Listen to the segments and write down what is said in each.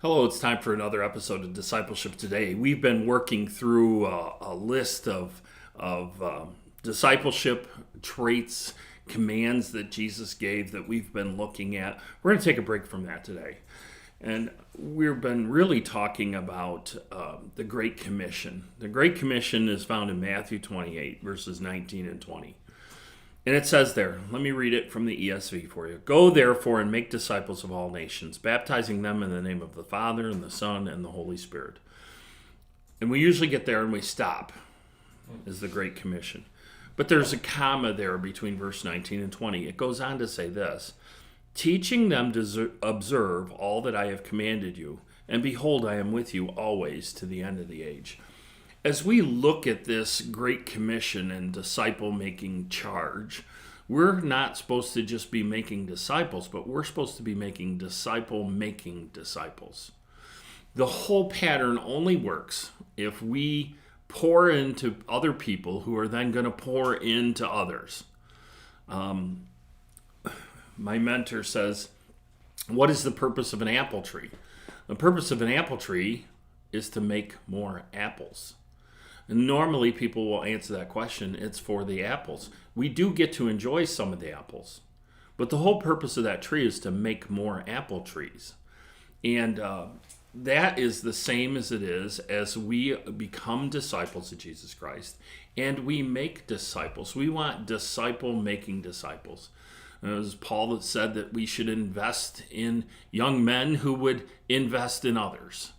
Hello, it's time for another episode of Discipleship Today. We've been working through a list of discipleship traits, commands that Jesus gave that we've been looking at. We're going to take a break from that today. And we've been really talking about the Great Commission. The Great Commission is found in Matthew 28, verses 19 and 20. And it says there, let me read it from the ESV for you. Go therefore and make disciples of all nations, baptizing them in the name of the Father and the Son and the Holy Spirit. And we usually get there and we stop, is the Great Commission. But there's a comma there between verse 19 and 20. It goes on to say this, teaching them to observe all that I have commanded you, and behold, I am with you always to the end of the age. As we look at this Great Commission and disciple-making charge, we're not supposed to just be making disciples, but we're supposed to be making disciple-making disciples. The whole pattern only works if we pour into other people who are then going to pour into others. My mentor says, what is the purpose of an apple tree? The purpose of an apple tree is to make more apples. And normally people will answer that question, it's for the apples. We do get to enjoy some of the apples, but the whole purpose of that tree is to make more apple trees. And that is the same as it is as we become disciples of Jesus Christ and we make disciples. We want disciple-making disciples. As Paul said that we should invest in young men who would invest in others.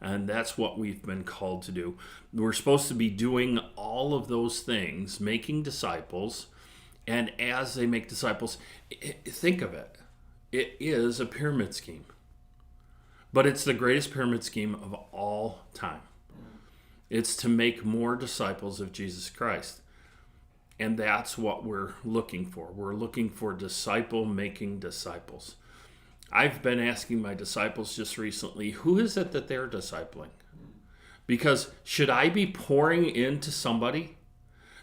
And that's what we've been called to do. We're supposed to be doing all of those things, making disciples. And as they make disciples, think of it. It is a pyramid scheme. But it's the greatest pyramid scheme of all time. It's to make more disciples of Jesus Christ. And that's what we're looking for. We're looking for disciple-making disciples. I've been asking my disciples just recently, who is it that they're discipling? Because should I be pouring into somebody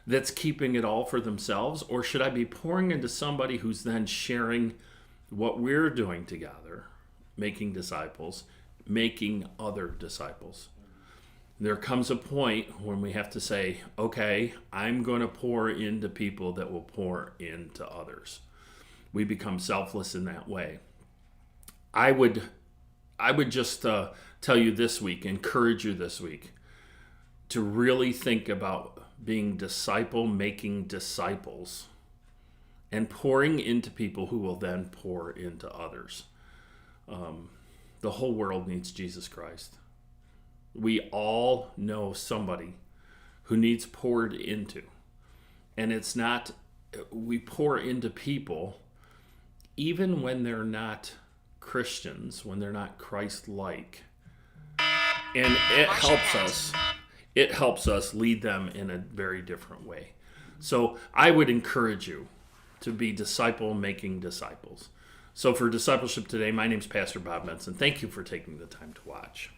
that's keeping it all for themselves, or should I be pouring into somebody who's then sharing what we're doing together, making disciples, making other disciples? There comes a point when we have to say, okay, I'm going to pour into people that will pour into others. We become selfless in that way. I would just tell you this week, encourage you this week, to really think about being disciple-making disciples and pouring into people who will then pour into others. The whole world needs Jesus Christ. We all know somebody who needs poured into. And it's not, we pour into people even when they're not Christians, when they're not Christ-like. And it helps us lead them in a very different way. So I would encourage you to be disciple-making disciples. So for Discipleship Today, my name's Pastor Bob Benson. Thank you for taking the time to watch.